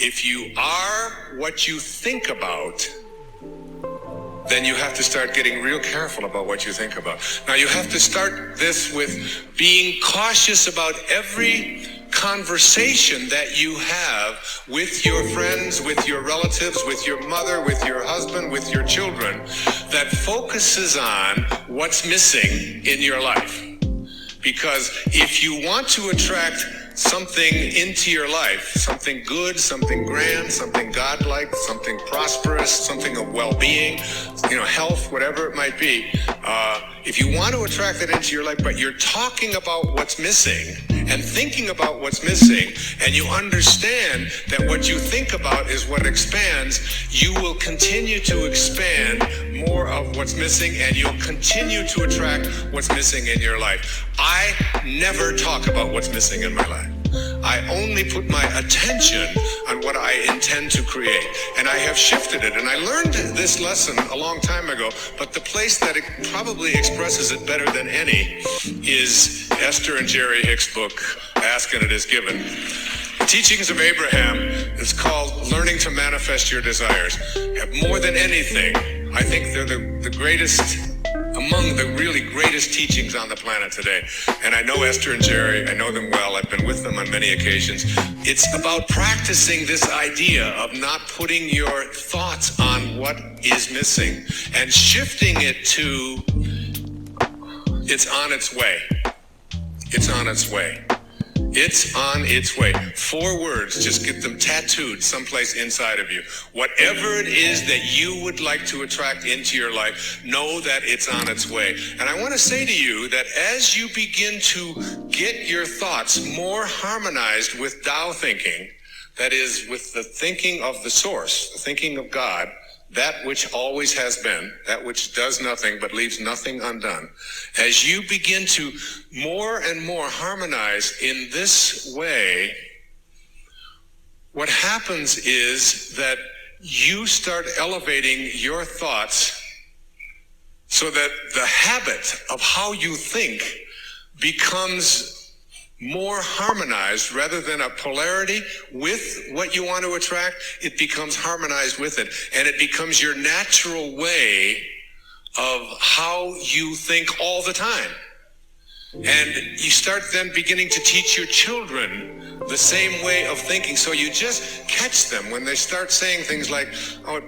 if you are what you think about, then you have to start getting real careful about what you think about. Now, you have to start this with being cautious about every conversation that you have with your friends, with your relatives, with your mother, with your husband, with your children, that focuses on what's missing in your life. Because if you want to attract something into your life, something good, something grand, something godlike, something prosperous, something of well-being, health, whatever it might be, if you want to attract it into your life, but you're talking about what's missing and thinking about what's missing, and you understand that what you think about is what expands, you will continue to expand more of what's missing, and you'll continue to attract what's missing in your life. I never talk about what's missing in my life. I only put my attention on what I intend to create. And I have shifted it. And I learned this lesson a long time ago, but the place that it probably expresses it better than any is Esther and Jerry Hicks' book, Ask and It Is Given. The Teachings of Abraham is called Learning to Manifest Your Desires. More than anything, I think they're the greatest, among the really greatest teachings on the planet today. And I know Esther and Jerry, I know them well, I've been with them on many occasions. It's about practicing this idea of not putting your thoughts on what is missing and shifting it to, it's on its way. It's on its way. It's on its way. 4 words, just get them tattooed someplace inside of you. Whatever it is that you would like to attract into your life, know that it's on its way. And I want to say to you that as you begin to get your thoughts more harmonized with Tao thinking, that is, with the thinking of the source, the thinking of God, that which always has been, that which does nothing but leaves nothing undone. As you begin to more and more harmonize in this way, what happens is that you start elevating your thoughts so that the habit of how you think becomes more harmonized. Rather than a polarity with what you want to attract, it becomes harmonized with it, and it becomes your natural way of how you think all the time. And you start then beginning to teach your children the same way of thinking, so you just catch them when they start saying things like, oh,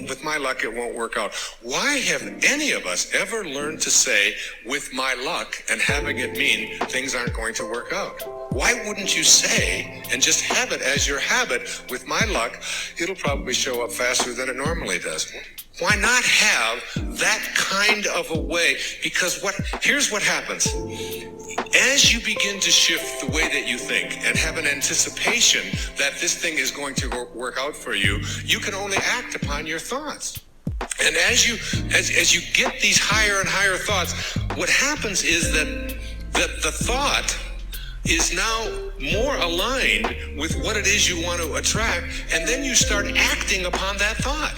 with my luck, it won't work out. Why have any of us ever learned to say, with my luck, and having it mean things aren't going to work out? Why wouldn't you say, and just have it as your habit, with my luck, it'll probably show up faster than it normally does? Why not have that kind of a way? Because here's what happens. As you begin to shift the way that you think and have an anticipation that this thing is going to work out for you, you can only act upon your thoughts. And as you get these higher and higher thoughts, what happens is that the thought is now more aligned with what it is you want to attract, and then you start acting upon that thought.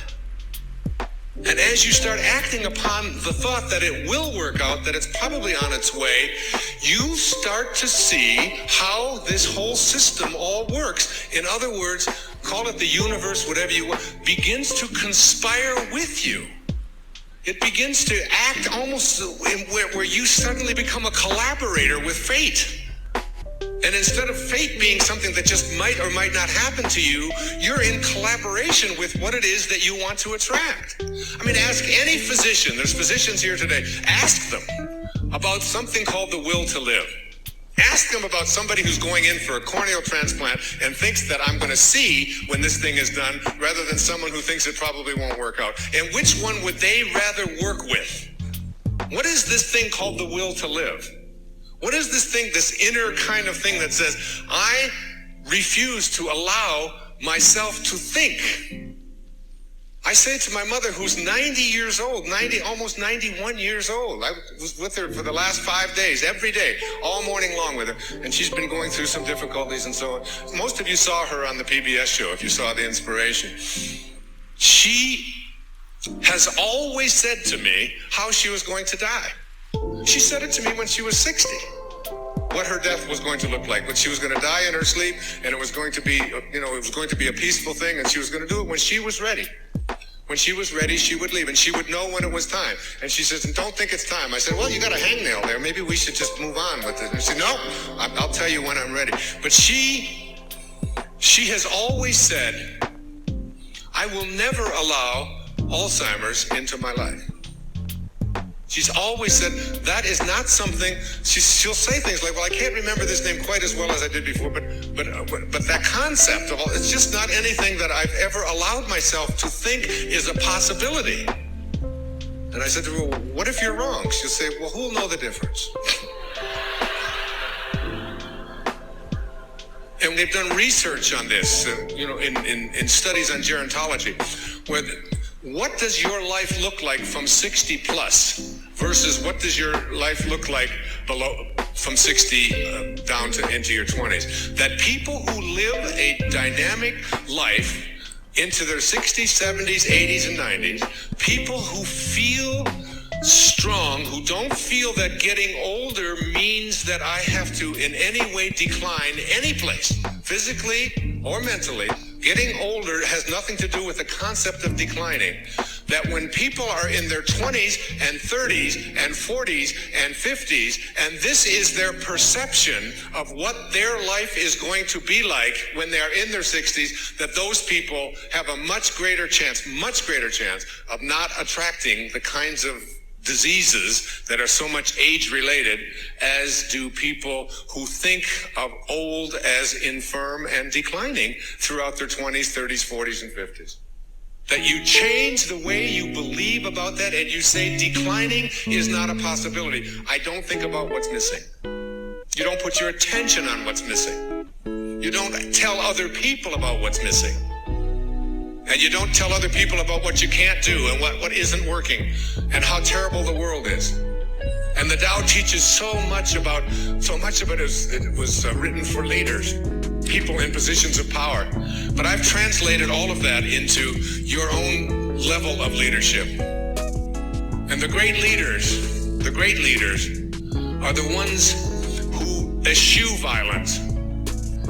And as you start acting upon the thought that it will work out, that it's probably on its way, you start to see how this whole system all works. In other words, call it the universe, whatever you want, begins to conspire with you. It begins to act almost where you suddenly become a collaborator with fate. And instead of fate being something that just might or might not happen to you, you're in collaboration with what it is that you want to attract. I mean, ask any physician, there's physicians here today, ask them about something called the will to live. Ask them about somebody who's going in for a corneal transplant and thinks that I'm going to see when this thing is done, rather than someone who thinks it probably won't work out. And which one would they rather work with? What is this thing called the will to live? What is this thing, this inner kind of thing that says, I refuse to allow myself to think? I say to my mother, who's 90 years old, almost 91 years old. I was with her for the last 5 days, every day, all morning long with her. And she's been going through some difficulties and so on. Most of you saw her on the PBS show, if you saw The Inspiration. She has always said to me how she was going to die. She said it to me when she was 60. what her death was going to look like, when she was going to die in her sleep, and it was going to be, it was going to be a peaceful thing, and she was going to do it when she was ready. When she was ready, she would leave, and she would know when it was time. And she says, don't think it's time. I said, well, you got a hangnail there. Maybe we should just move on with it. And she said, no, I'll tell you when I'm ready. But she has always said, I will never allow Alzheimer's into my life. She's always said that is not something. She'll say things like, "Well, I can't remember this name quite as well as I did before," but that concept of it's just not anything that I've ever allowed myself to think is a possibility. And I said to her, well, "What if you're wrong?" She'll say, "Well, who'll know the difference?" And they've done research on this, in studies on gerontology, where what does your life look like from 60 plus versus what does your life look like from 60 down to into your 20s? That people who live a dynamic life into their 60s, 70s, 80s, and 90s, people who feel strong, who don't feel that getting older means that I have to in any way decline any place, physically or mentally. Getting older has nothing to do with the concept of declining. That when people are in their 20s and 30s and 40s and 50s, and this is their perception of what their life is going to be like when they're in their 60s, that those people have a much greater chance of not attracting the kinds of diseases that are so much age-related as do people who think of old as infirm and declining throughout their 20s, 30s, 40s, and 50s. That you change the way you believe about that and you say declining is not a possibility. I don't think about what's missing. You don't put your attention on what's missing. You don't tell other people about what's missing. And you don't tell other people about what you can't do and what isn't working and how terrible the world is. And the Tao teaches so much of it was written for leaders, people in positions of power. But I've translated all of that into your own level of leadership. And the great leaders are the ones who eschew violence.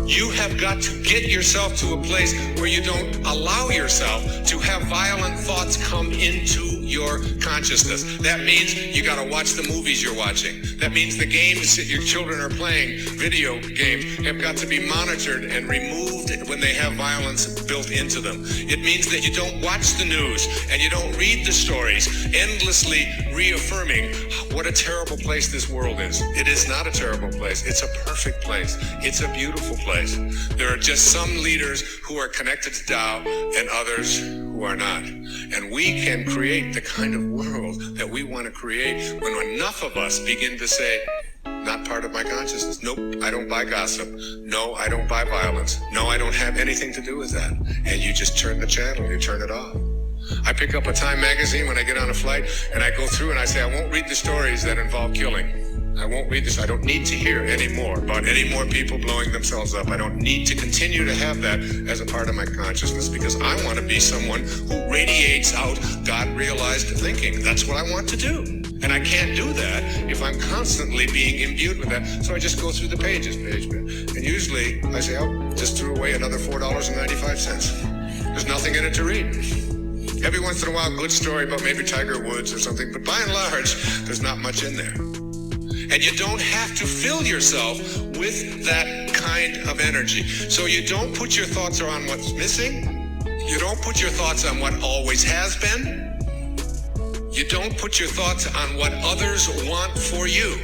You have got to get yourself to a place where you don't allow yourself to have violent thoughts come into your consciousness. That means you got to watch the movies you're watching. That means the games that your children are playing, video games, have got to be monitored and removed when they have violence built into them. It means that you don't watch the news and you don't read the stories endlessly reaffirming what a terrible place this world is. It is not a terrible place. It's a perfect place. It's a beautiful place. There are just some leaders who are connected to Tao and others who are not. And we can create the kind of world that we want to create when enough of us begin to say, not part of my consciousness. Nope, I don't buy gossip. No, I don't buy violence. No, I don't have anything to do with that. And you just turn the channel, you turn it off. I pick up a Time magazine when I get on a flight and I go through and I say, I won't read the stories that involve killing. I won't read this. I don't need to hear any more about any more people blowing themselves up. I don't need to continue to have that as a part of my consciousness because I want to be someone who radiates out God-realized thinking. That's what I want to do. And I can't do that if I'm constantly being imbued with that. So I just go through the pages. And usually I say, oh, just threw away another $4.95. There's nothing in it to read. Every once in a while, a good story about maybe Tiger Woods or something. But by and large, there's not much in there. And you don't have to fill yourself with that kind of energy. So you don't put your thoughts on what's missing. You don't put your thoughts on what always has been. You don't put your thoughts on what others want for you.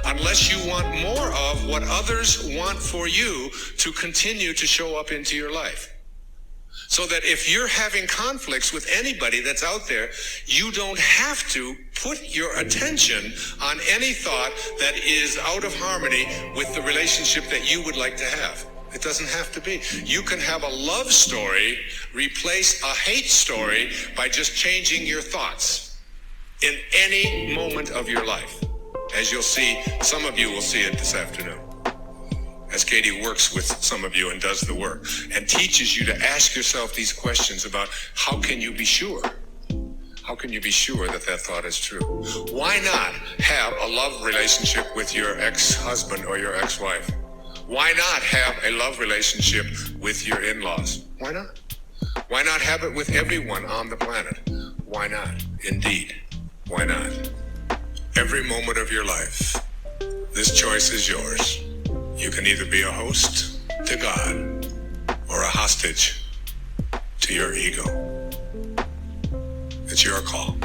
Unless you want more of what others want for you to continue to show up into your life. So that if you're having conflicts with anybody that's out there, you don't have to put your attention on any thought that is out of harmony with the relationship that you would like to have. It doesn't have to be. You can have a love story replace a hate story by just changing your thoughts in any moment of your life. As you'll see, some of you will see it this afternoon. As Katie works with some of you and does the work and teaches you to ask yourself these questions about how can you be sure? How can you be sure that that thought is true? Why not have a love relationship with your ex-husband or your ex-wife? Why not have a love relationship with your in-laws? Why not? Why not have it with everyone on the planet? Why not? Indeed, why not? Every moment of your life, this choice is yours. You can either be a host to God or a hostage to your ego. It's your call.